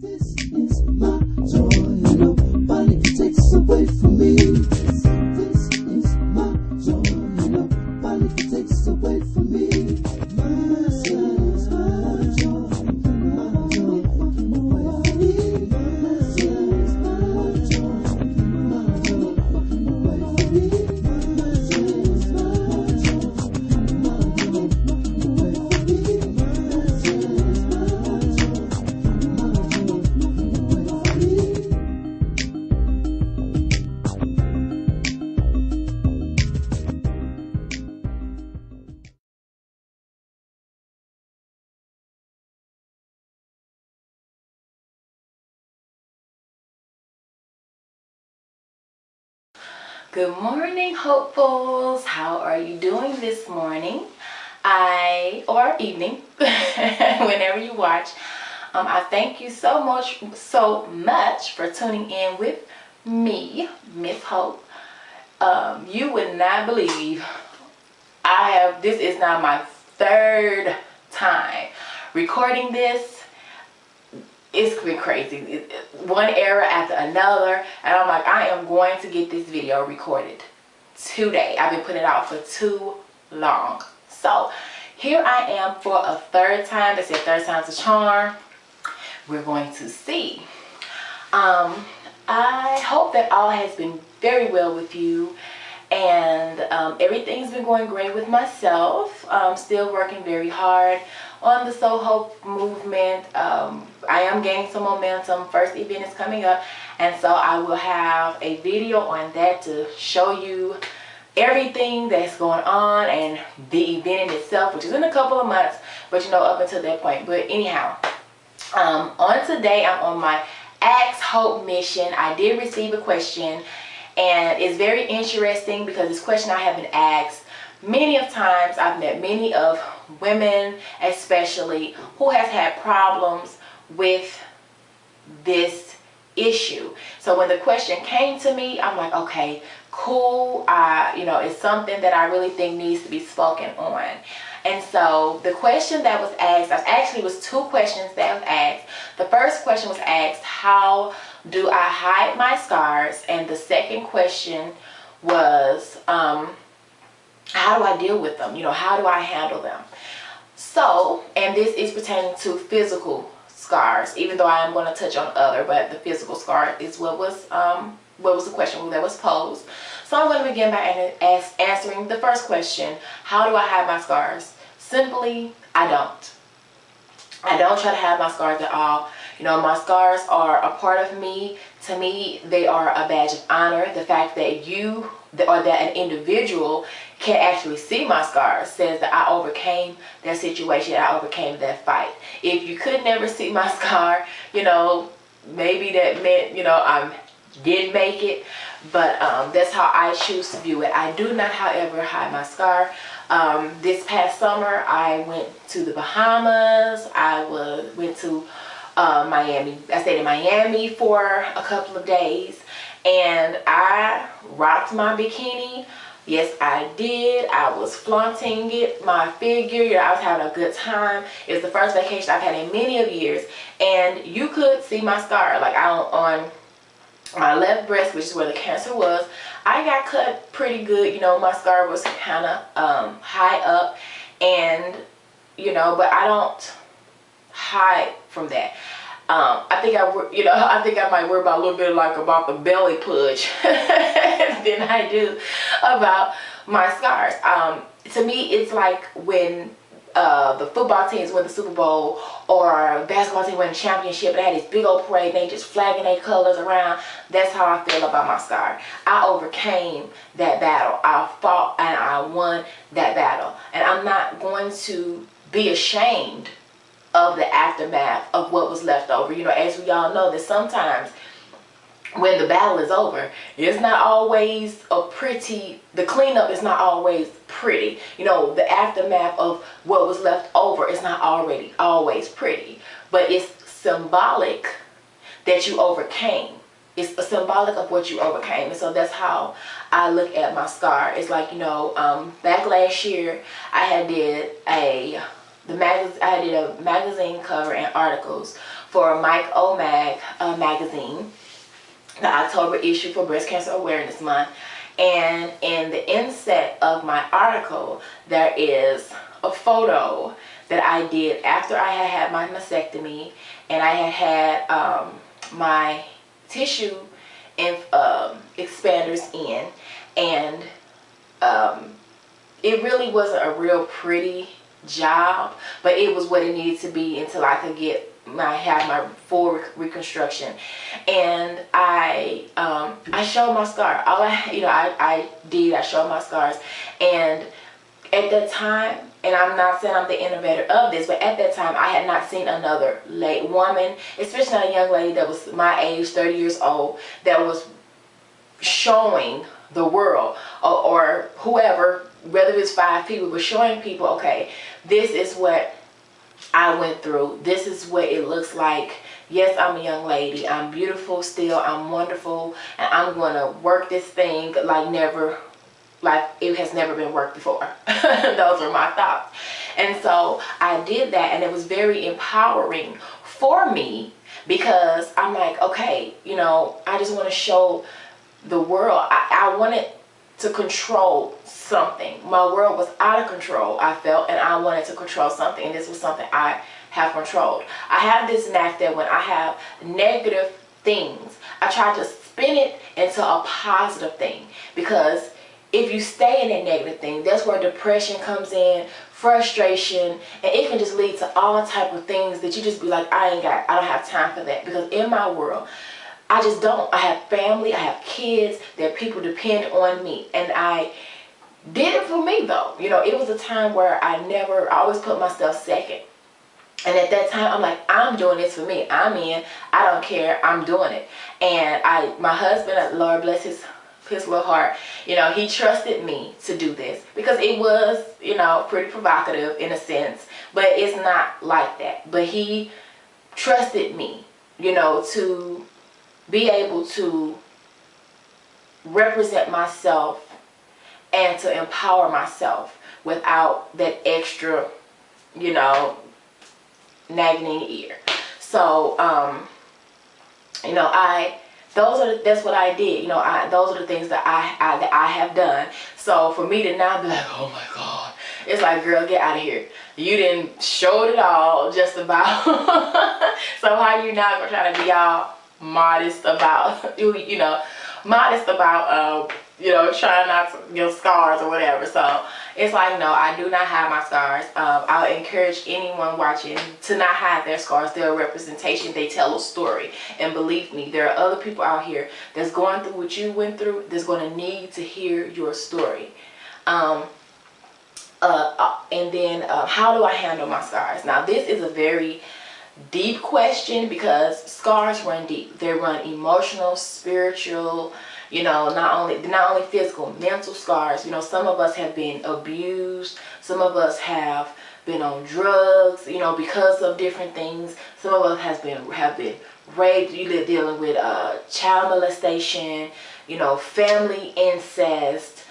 This is my joy, nobody takes away from me. This is my joy, nobody takes away from me. My joy, my joy, walking away from me. My joy, my joy, walking away from me. My joy, my joy, walking away from me. Good morning, hopefuls. How are you doing this morning? Or evening, whenever you watch. I thank you so much for tuning in with me, Miss Hope. You would not believe this is now my third time recording this. It's been crazy. One error after another, and I'm like, I am going to get this video recorded today. I've been putting it out for too long. So here I am for a third time. They said third time's a charm. We're going to see. I hope that all has been very well with you, and everything's been going great with myself. Still working very hard on the Soul Hope movement. I am gaining some momentum. First event is coming up, and so I will have a video on that to show you everything that's going on and the event in itself, which is in a couple of months, but you know, up until that point. But anyhow, on today I'm on my Ask Hope mission. I did receive a question, and it's very interesting because this question I have been asked many of times. I've met many of women especially who has had problems with this issue. So when the question came to me, I'm like, okay, cool. You know, it's something that I really think needs to be spoken on. And so the question that was asked, actually was two questions that was asked. The first question was asked, how do I hide my scars? And the second question was, how do I deal with them? You know, how do I handle them? So, and this is pertaining to physical scars, even though I am going to touch on other, but the physical scar is what was the question that was posed. So I'm going to begin by answering the first question. How do I hide my scars? Simply, I don't. I don't try to hide my scars at all. You know, my scars are a part of me. To me, they are a badge of honor. The fact that that an individual can actually see my scars says that I overcame that situation. I overcame that fight. If you could never see my scar, you know, maybe that meant, you know, I did make it. But that's how I choose to view it. I do not, however, hide my scar. This past summer, I went to the Bahamas. I went to Miami. I stayed in Miami for a couple of days, and I rocked my bikini. Yes, I did. I was flaunting it, my figure. You know, I was having a good time. It was the first vacation I've had in many of years, and you could see my scar. Like on my left breast, which is where the cancer was, I got cut pretty good. You know, my scar was kind of high up, and you know, but I don't hide from that. I think I might worry about a little bit about the belly push than I do about my scars. To me, it's like when the football teams win the Super Bowl, or basketball team win the championship, and they had this big old parade and they just flagging their colors around. That's how I feel about my scar. I overcame that battle. I fought and I won that battle, and I'm not going to be ashamed of the aftermath of what was left over. You know, as we all know, that sometimes when the battle is over, it's not always the cleanup is not always pretty. You know, the aftermath of what was left over is not always pretty, but it's symbolic that you overcame. It's a symbolic of what you overcame. And so that's how I look at my scar. It's like, you know, back last year I did a magazine cover and articles for Mike O'Mag magazine, the October issue for Breast Cancer Awareness Month. And in the inset of my article, there is a photo that I did after I had had my mastectomy, and I had my tissue expanders in, and it really wasn't a real pretty job, but it was what it needed to be until I could have my full reconstruction. And I showed my scar. I showed my scars. And at that time, and I'm not saying I'm the innovator of this, but at that time I had not seen another woman, especially not a young lady that was my age, 30 years old, that was showing the world, or whoever, whether it's 5 people, but showing people, okay, this is what I went through. This is what it looks like. Yes, I'm a young lady. I'm beautiful still. I'm wonderful. And I'm going to work this thing like it has never been worked before. Those are my thoughts. And so I did that, and it was very empowering for me, because I'm like, okay, I just want to show the world. I wanted to control something. My world was out of control, I felt, and I wanted to control something, and this was something I have controlled. I have this knack that when I have negative things, I try to spin it into a positive thing, because if you stay in that negative thing, that's where depression comes in, frustration, and it can just lead to all type of things that you just be like, I don't have time for that. Because in my world, I just don't. I have family, I have kids, that people depend on me, and I did it for me though. It was a time where I always put myself second. And at that time, I'm like, I'm doing this for me. I'm in. I don't care. I'm doing it. And my husband, Lord bless his little heart, he trusted me to do this, because it was, pretty provocative in a sense, but it's not like that. But he trusted me, to be able to represent myself and to empower myself without that extra, nagging ear. So, that's what I did. Those are the things that I have done. So for me to now be like, oh my God, it's like, girl, get out of here. You didn't show it all just about. So how you not gonna try to be all modest about, trying not to get scars or whatever. So it's like, no, I do not hide my scars. I'll encourage anyone watching to not hide their scars. They're a representation. They tell a story. And believe me, there are other people out here that's going through what you went through, that's going to need to hear your story. And then how do I handle my scars? Now, this is a very deep question, because scars run deep. They run emotional, spiritual, not only physical, mental scars. Some of us have been abused. Some of us have been on drugs, because of different things. Some of us have been raped. You're dealing with child molestation, family incest,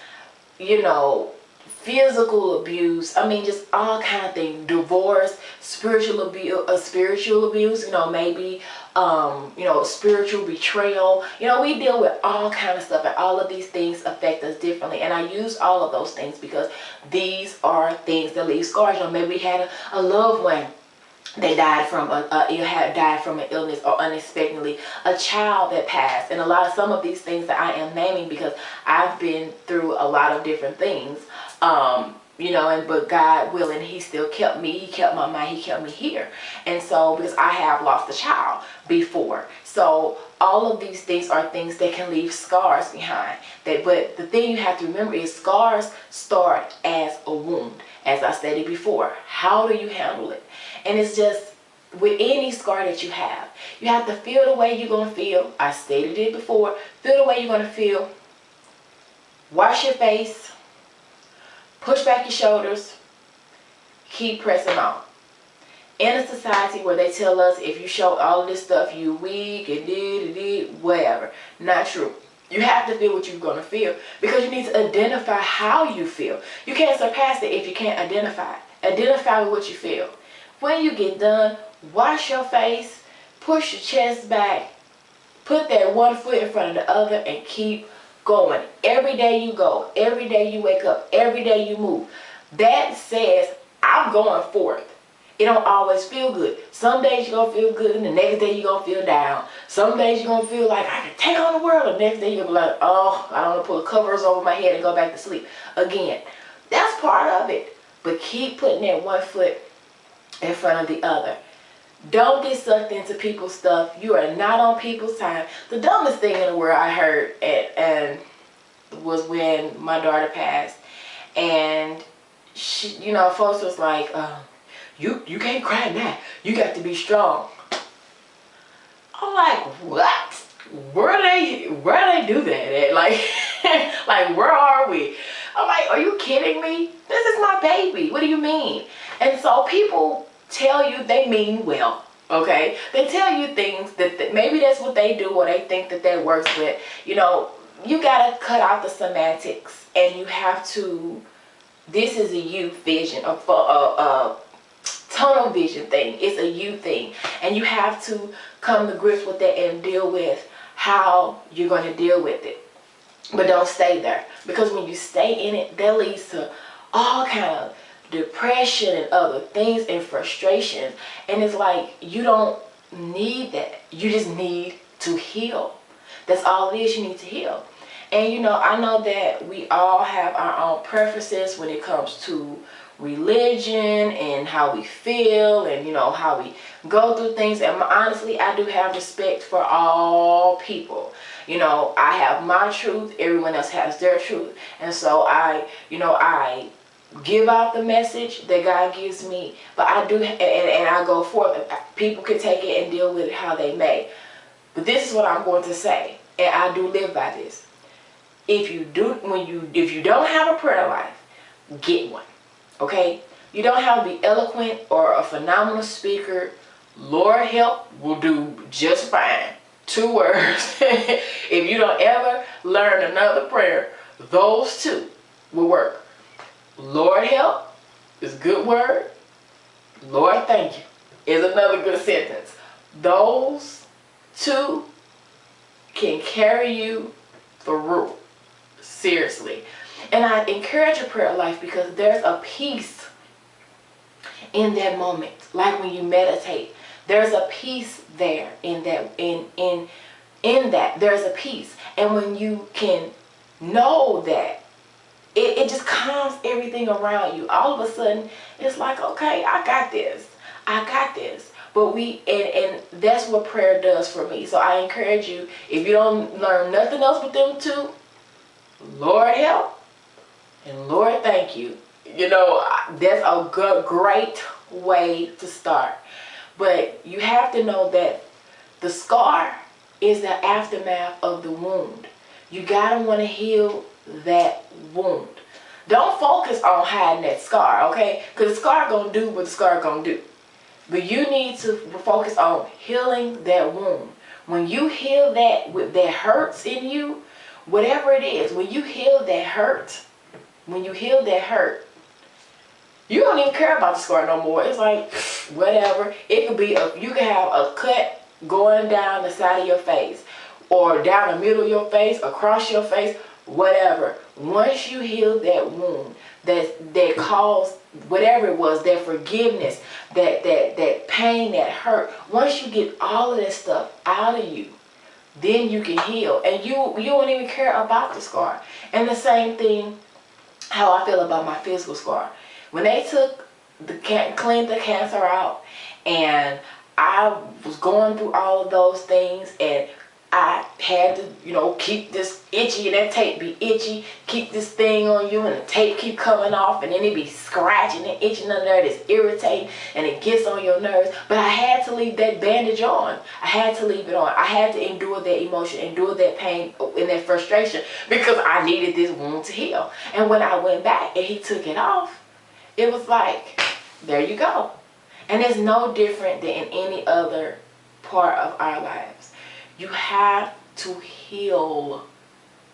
physical abuse. I mean, just all kind of things. Divorce, spiritual abuse, maybe spiritual betrayal. We deal with all kind of stuff, and all of these things affect us differently. And I use all of those things because these are things that leave scars. Maybe we had a loved one that died from an illness, or unexpectedly a child that passed, and some of these things that I am naming, because I've been through a lot of different things. But God willing, he still kept me. He kept my mind. He kept me here. And so, because I have lost a child before. So all of these things are things that can leave scars behind. But the thing you have to remember is scars start as a wound. As I stated before, how do you handle it? And it's just, with any scar that you have to feel the way you're going to feel. I stated it before. Feel the way you're going to feel. Wash your face. Push back your shoulders. Keep pressing on. In a society where they tell us if you show all of this stuff, you weak and whatever. Not true. You have to feel what you're going to feel, because you need to identify how you feel. You can't surpass it if you can't identify it. Identify with what you feel. When you get done, wash your face, push your chest back, put that one foot in front of the other, and keep going. Every day you go, every day you wake up, every day you move. That says, I'm going forth. It don't always feel good. Some days you're going to feel good, and the next day you're going to feel down. Some days you're going to feel like, I can take on the world. The next day you're going to be like, oh, I don't want to pull the covers over my head and go back to sleep again. That's part of it. But keep putting that one foot in front of the other. Don't get sucked into people's stuff. You are not on people's time. The dumbest thing in the world I heard and was when my daughter passed. And she, you know, folks was like, you can't cry now. You got to be strong. I'm like, what? Where do they do that at? Like, like, where are we? I'm like, are you kidding me? This is my baby. What do you mean? And so people tell you they mean well, okay? They tell you things that maybe that's what they do, or they think that works, but, you know, you got to cut out the semantics, and you have to, this is a youth vision, a tunnel vision thing. It's a you thing, and you have to come to grips with that and deal with how you're going to deal with it. But don't stay there, because when you stay in it, that leads to all kind of depression and other things and frustration. And it's like, you don't need that. You just need to heal. That's all it is. You need to heal. And you know, I know that we all have our own preferences when it comes to religion and how we feel, and you know, how we go through things. And honestly, I do have respect for all people. You know, I have my truth, everyone else has their truth, and so I give out the message that God gives me, but I do, and I go forth. People can take it and deal with it how they may, but this is what I'm going to say, and I do live by this. If you don't have a prayer life, get one. Okay, you don't have to be eloquent or a phenomenal speaker. Lord help will do just fine. 2 words. If you don't ever learn another prayer, those 2 will work. Lord help is a good word. Lord thank you is another good sentence. Those 2 can carry you through. Seriously. And I encourage a prayer life, because there's a peace in that moment. Like when you meditate, there's a peace there in that, in that there's a peace. And when you can know that, it just calms everything around you. All of a sudden, it's like, okay, I got this. I got this. But and that's what prayer does for me. So I encourage you, if you don't learn nothing else with them 2, Lord help and Lord thank you. You know, that's a great way to start. But you have to know that the scar is the aftermath of the wound. You gotta want to heal that wound. Don't focus on hiding that scar, okay? Because the scar gonna do what the scar gonna do. But you need to focus on healing that wound. When you heal that, that hurts in you, whatever it is, when you heal that hurt, you don't even care about the scar no more. It's like, whatever. It could be, you can have a cut going down the side of your face, or down the middle of your face, across your face, whatever. Once you heal that wound, that caused whatever it was, that forgiveness, that pain, that hurt, once you get all of that stuff out of you, then you can heal, and you won't even care about the scar. And the same thing, how I feel about my physical scar. When they cleaned the cancer out, and I was going through all of those things, and I had to, you know, keep this itchy, and that tape be itchy, keep this thing on you, and the tape keep coming off, and then it be scratching and itching under there. It's irritating, and it gets on your nerves. But I had to leave that bandage on. I had to leave it on. I had to endure that emotion, endure that pain and that frustration, because I needed this wound to heal. And when I went back and he took it off, it was like, there you go. And it's no different than in any other part of our lives. You have to heal.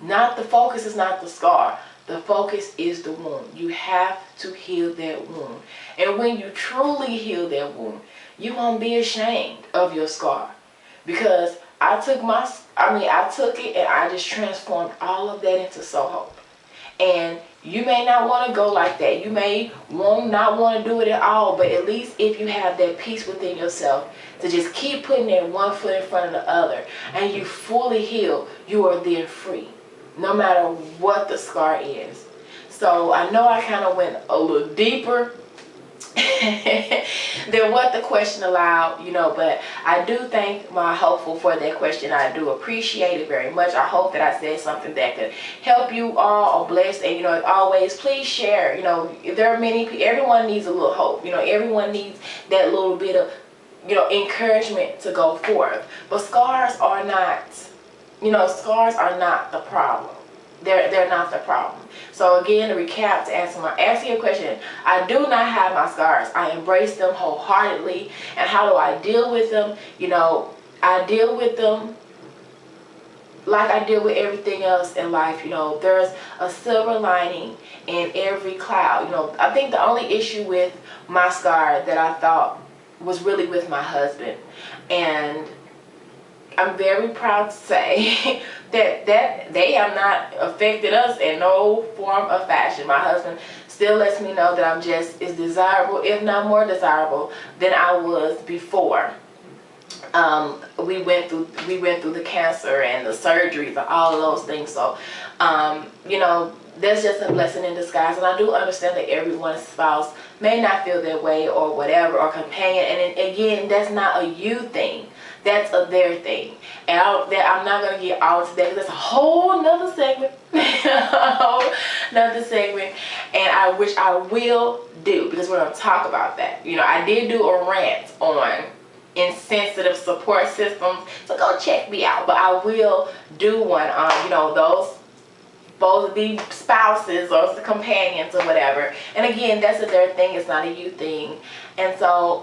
The focus is not the scar. The focus is the wound. You have to heal that wound. And when you truly heal that wound, you won't be ashamed of your scar. because I took it and I just transformed all of that into So Hope. And you may not want to go like that. You may not want to do it at all, but at least if you have that peace within yourself to just keep putting that one foot in front of the other and you fully heal, you are then free, no matter what the scar is. So I know I kind of went a little deeper than what the question allowed, but I do thank my hopeful for that question. I do appreciate it very much. I hope that I said something that could help you all or bless. And as always, please share. There are many people, everyone needs a little hope. Everyone needs that little bit of encouragement to go forth. But scars are not the problem. They're not the problem. So again, to recap, to answer your question, I do not have my scars. I embrace them wholeheartedly. And how do I deal with them? I deal with them like I deal with everything else in life. There's a silver lining in every cloud. I think the only issue with my scar that I thought was really with my husband. And I'm very proud to say that they have not affected us in no form or fashion. My husband still lets me know that I'm just as desirable, if not more desirable, than I was before. We went through the cancer and the surgeries and all of those things. So, that's just a blessing in disguise. And I do understand that everyone's spouse may not feel that way or whatever, or companion. And again, that's not a you thing. That's a their thing. And I'm not going to get all into that because that's a whole nother segment. Another segment. And which I will do, because we're going to talk about that. I did do a rant on insensitive support systems. So go check me out. But I will do one on, those both of these spouses or the companions or whatever. And again, that's a their thing. It's not a you thing. And so,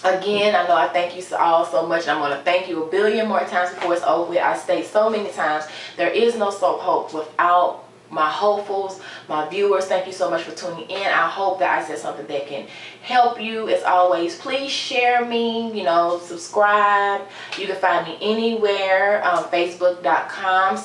again, I know I thank you all so much, and I'm going to thank you a billion more times before it's over with. I state so many times, there is no So Hope without my hopefuls, my viewers. Thank you so much for tuning in. I hope that I said something that can help you. As always, please share me, subscribe. You can find me anywhere, facebook.com/